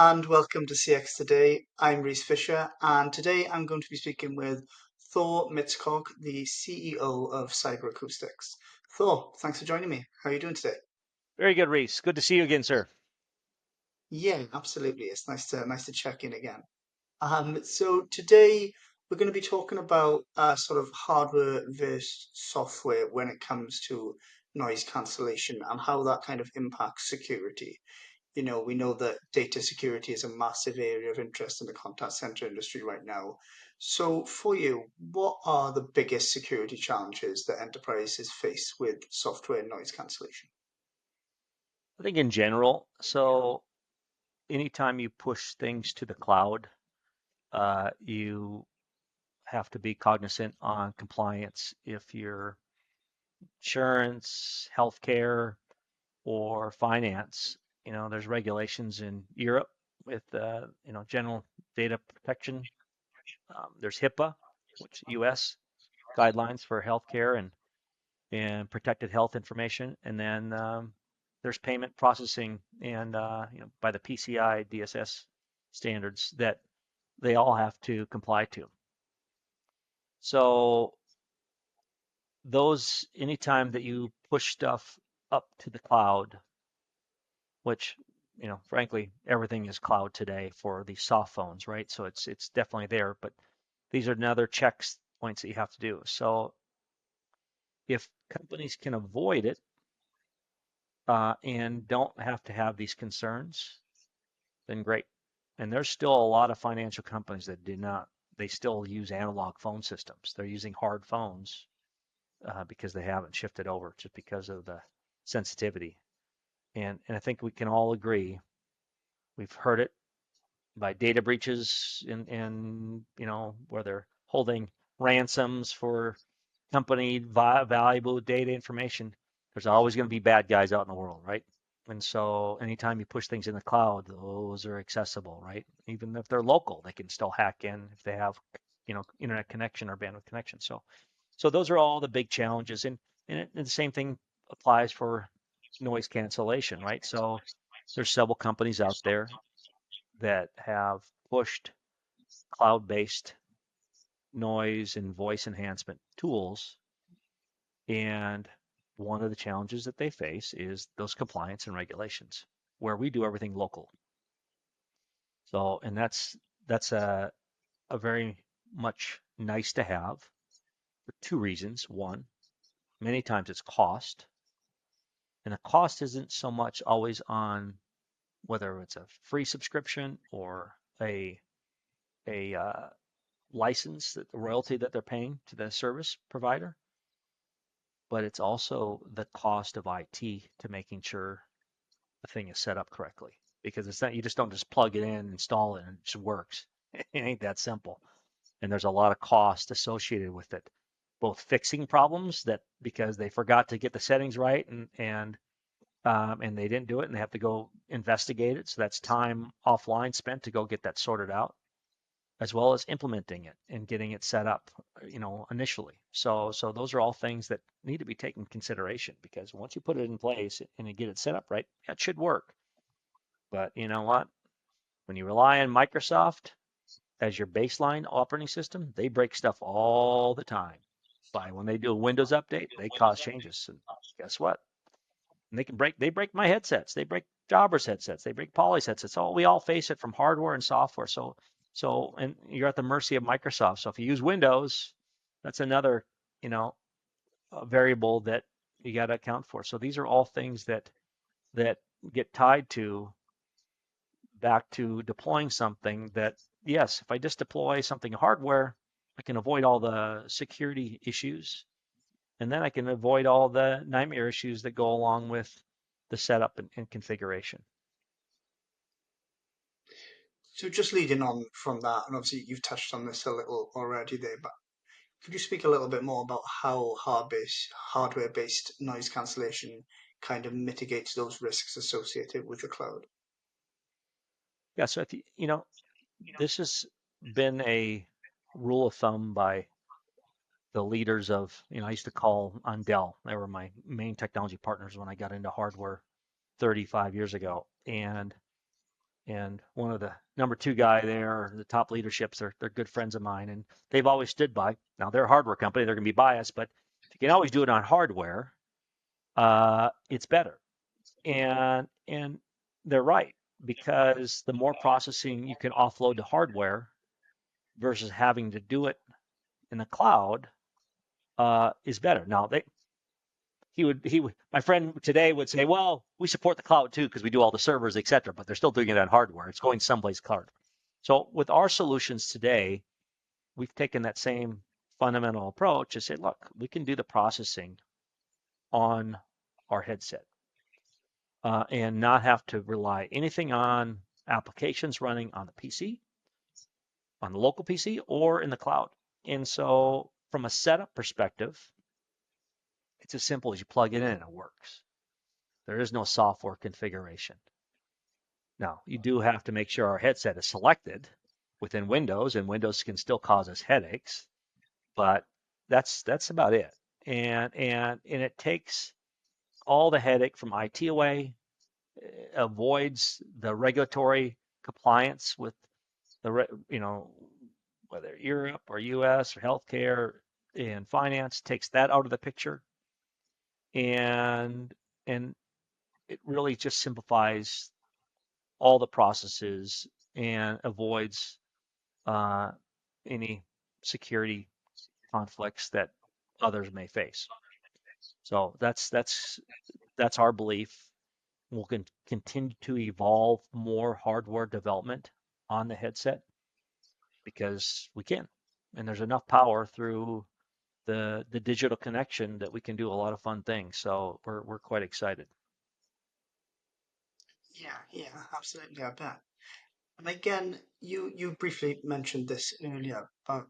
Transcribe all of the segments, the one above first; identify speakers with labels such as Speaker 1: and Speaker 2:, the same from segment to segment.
Speaker 1: and welcome to CX Today. I'm Rhys Fisher, and today I'm going to be speaking with Thor Mitskog, the CEO of Cyber Acoustics. Thor, thanks for joining me. How are you doing today?
Speaker 2: Very good, Rhys. Good to see you again, sir.
Speaker 1: Yeah, absolutely. It's nice to check in again. So today we're going to be talking about sort of hardware versus software when it comes to noise cancellation and how that kind of impacts security. We know that data security is a massive area of interest in the contact center industry right now. So for you, what are the biggest security challenges that enterprises face with software noise cancellation?
Speaker 2: I think in general, so anytime you push things to the cloud, you have to be cognizant on compliance. If you're insurance, healthcare, or finance, there's regulations in Europe with, general data protection. There's HIPAA, which US guidelines for healthcare and protected health information. And then there's payment processing and by the PCI DSS standards that they all have to comply to. So those, anytime that you push stuff up to the cloud, which frankly everything is cloud today for these soft phones, right? So it's definitely there, but these are another checks points that you have to do. So if companies can avoid it, and don't have to have these concerns, then great. And there's still a lot of financial companies that do not. They still use analog phone systems. They're using hard phones because they haven't shifted over just because of the sensitivity. And I think we can all agree. We've heard it by data breaches and where they're holding ransoms for company valuable data information. There's always going to be bad guys out in the world, right? And so anytime you push things in the cloud, those are accessible, right? Even if they're local, they can still hack in if they have, internet connection or bandwidth connection. So those are all the big challenges. And the same thing applies for noise cancellation, right? So there's several companies out there that have pushed cloud-based noise and voice enhancement tools. And one of the challenges that they face is those compliance and regulations where we do everything local. So, and that's a very much nice to have for two reasons. One, many times it's cost, and the cost isn't so much always on whether it's a free subscription or a license, that the royalty that they're paying to the service provider, but it's also the cost of IT to making sure the thing is set up correctly. Because it's not, you just don't just plug it in, install it, and it just works. It ain't that simple. And there's a lot of cost associated with it, both fixing problems that because they forgot to get the settings right and they didn't do it and they have to go investigate it. So that's time offline spent to go get that sorted out, as well as implementing it and getting it set up, initially. So those are all things that need to be taken into consideration because once you put it in place and you get it set up right, it should work. But you know what? When you rely on Microsoft as your baseline operating system, they break stuff all the time. By when they do a Windows update, they cause changes. And guess what? And they break my headsets, they break jobbers headsets, they break Poly's headsets. So we all face it from hardware and software. So and you're at the mercy of Microsoft. So if you use Windows, that's another, you know, variable that you got to account for. So these are all things that get tied to back to deploying something that, yes, if I just deploy something hardware, I can avoid all the security issues, and then I can avoid all the nightmare issues that go along with the setup and configuration.
Speaker 1: So just leading on from that, and obviously you've touched on this a little already there, but could you speak a little bit more about how hardware-based noise cancellation kind of mitigates those risks associated with the cloud?
Speaker 2: Yeah, so if this has been a rule of thumb by the leaders of, I used to call on Dell. They were my main technology partners when I got into hardware 35 years ago. And and one of the number two guy there, the top leaderships, they're good friends of mine, and they've always stood by. Now they're a hardware company, they're going to be biased, but if you can always do it on hardware, it's better. And they're right, because the more processing you can offload to hardware versus having to do it in the cloud is better. Now he would my friend today would say, well, we support the cloud too because we do all the servers, etc. But they're still doing it on hardware. It's going someplace cloud. So with our solutions today, we've taken that same fundamental approach and say, look, we can do the processing on our headset and not have to rely anything on applications running on the PC, on the local PC, or in the cloud. And so from a setup perspective, it's as simple as you plug it in and it works. There is no software configuration. Now, you do have to make sure our headset is selected within Windows, and Windows can still cause us headaches, but that's about it. And it takes all the headache from IT away, avoids the regulatory compliance with whether Europe or US or healthcare and finance, takes that out of the picture, and and it really just simplifies all the processes and avoids uh, any security conflicts that others may face. So that's our belief. We'll continue to evolve more hardware development on the headset because we can, and there's enough power through the digital connection that we can do a lot of fun things. So we're quite excited.
Speaker 1: Yeah, yeah, absolutely, I bet. And again, you briefly mentioned this earlier, but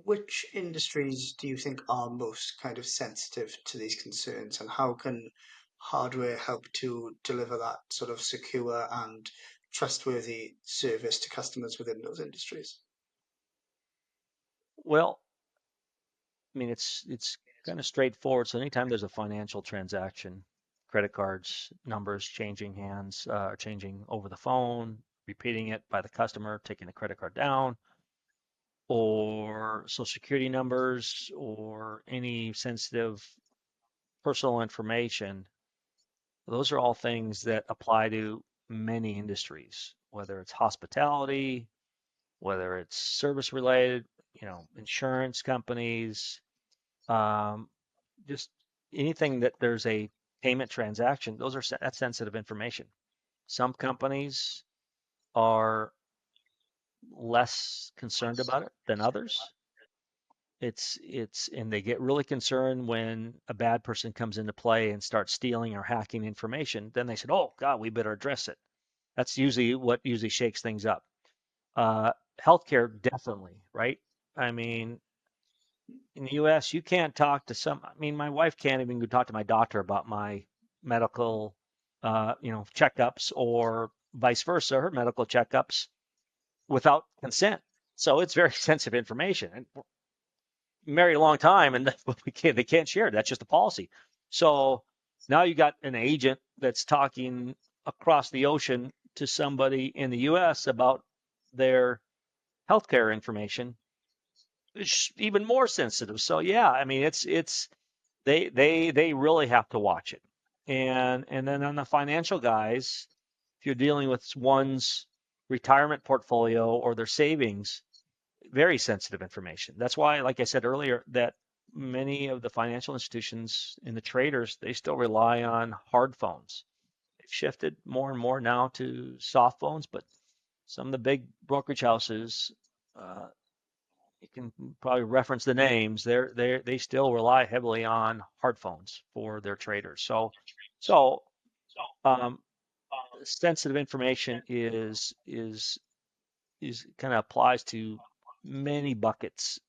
Speaker 1: which industries do you think are most kind of sensitive to these concerns, and how can hardware help to deliver that sort of secure and trustworthy service to customers within those industries?
Speaker 2: Well, I mean, it's kind of straightforward. So anytime there's a financial transaction, credit cards, numbers changing hands, or changing over the phone, repeating it by the customer, taking the credit card down, or social security numbers, or any sensitive personal information, those are all things that apply to many industries, whether it's hospitality, whether it's service related, insurance companies, um, just anything that there's a payment transaction, that's sensitive information. Some companies are less concerned about it than others. And they get really concerned when a bad person comes into play and starts stealing or hacking information. Then they said, "Oh God, we better address it." That's usually what usually shakes things up. Uh, Healthcare, definitely, right? I mean, in the U.S., you can't talk to I mean, my wife can't even go talk to my doctor about my medical, checkups, or vice versa, her medical checkups, without consent. So it's very sensitive information, and we're married a long time, and they can't share it. That's just the policy. So now you got an agent that's talking across the ocean to somebody in the U.S. about their healthcare information. It's even more sensitive. So yeah, I mean, it's they really have to watch it. And then on the financial guys, if you're dealing with one's retirement portfolio or their savings, very sensitive information. That's why, like I said earlier, that many of the financial institutions and the traders, they still rely on hard phones. They've shifted more and more now to soft phones, but some of the big brokerage houses, uh, you can probably reference the names. They still rely heavily on hard phones for their traders. So um, sensitive information is kind of applies to many buckets,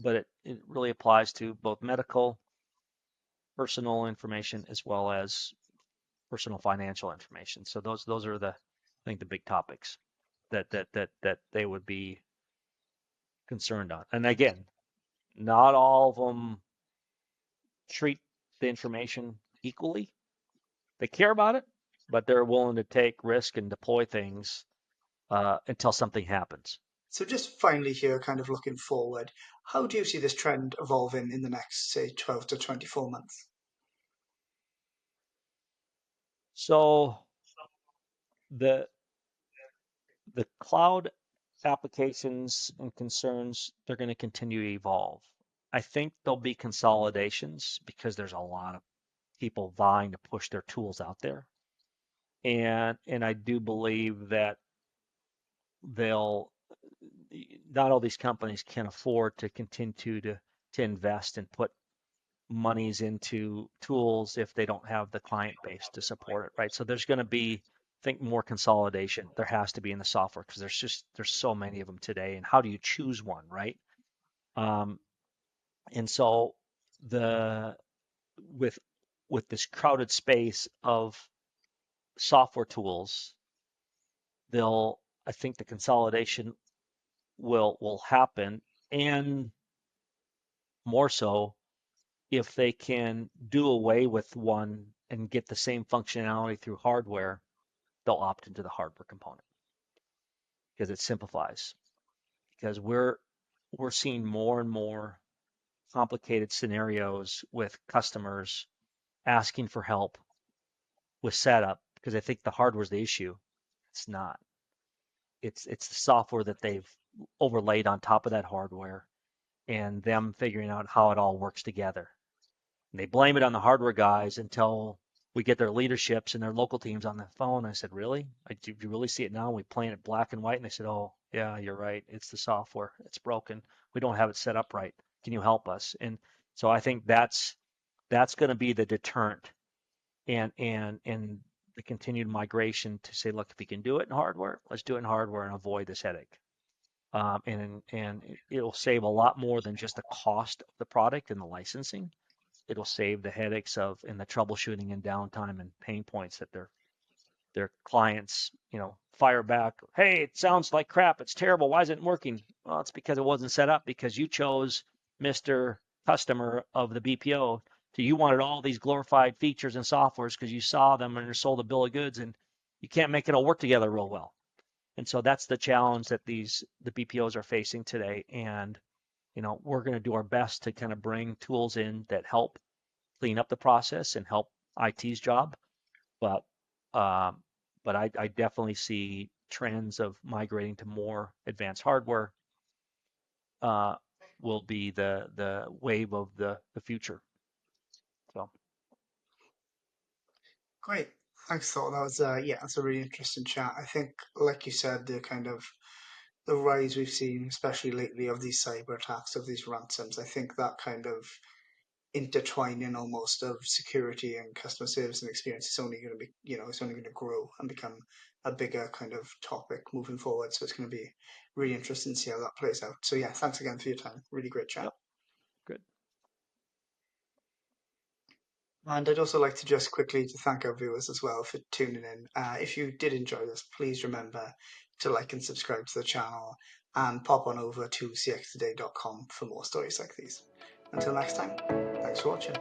Speaker 2: but it really applies to both medical, personal information, as well as personal financial information. So those are I think the big topics that they would be concerned on. And again, not all of them treat the information equally. They care about it, but they're willing to take risk and deploy things until something happens.
Speaker 1: So just finally here, kind of looking forward, how do you see this trend evolving in the next, say, 12 to 24 months?
Speaker 2: So the the cloud applications and concerns, they're going to continue to evolve. I think there'll be consolidations because there's a lot of people vying to push their tools out there. And I do believe that they'll not all these companies can afford to continue to invest and put monies into tools if they don't have the client base to support it, right? So there's going to be, I think, more consolidation. There has to be in the software because there's so many of them today. And how do you choose one, right? Um, and so the with with this crowded space of software tools, they'll I think the consolidation will happen, and more so if they can do away with one and get the same functionality through hardware, they'll opt into the hardware component because it simplifies. Because we're seeing more and more complicated scenarios with customers asking for help with setup because I think the hardware is the issue. It's not. It's the software that they've overlaid on top of that hardware and them figuring out how it all works together. And they blame it on the hardware guys until we get their leaderships and their local teams on the phone. I said, really? Do you really see it now? We paint it black and white. And they said, oh, yeah, you're right. It's the software. It's broken. We don't have it set up right. Can you help us? And so I think that's going to be the deterrent and the continued migration to say, look, if we can do it in hardware, let's do it in hardware and avoid this headache. And it'll save a lot more than just the cost of the product and the licensing. It'll save the headaches of and the troubleshooting and downtime and pain points that their clients, fire back. Hey, it sounds like crap. It's terrible. Why isn't it working? Well, it's because it wasn't set up because you chose Mr. Customer of the BPO. So you wanted all these glorified features and softwares because you saw them and you're sold a bill of goods and you can't make it all work together real well. And so that's the challenge that the BPOs are facing today. And we're going to do our best to kind of bring tools in that help clean up the process and help IT's job. But um, but I definitely see trends of migrating to more advanced hardware uh, will be the wave of the future. So
Speaker 1: Great. Thanks, Thor. That was, yeah, that's a really interesting chat. I think, like you said, the kind of the rise we've seen, especially lately, of these cyber attacks, of these ransoms, I think that kind of intertwining almost of security and customer service and experience is only going to be, it's only going to grow and become a bigger kind of topic moving forward. So it's going to be really interesting to see how that plays out. So yeah, thanks again for your time. Really great chat.
Speaker 2: yep, good.
Speaker 1: And I'd also like to just quickly to thank our viewers as well for tuning in. If you did enjoy this, please remember to like and subscribe to the channel and pop on over to cxtoday.com for more stories like these. Until next time, thanks for watching.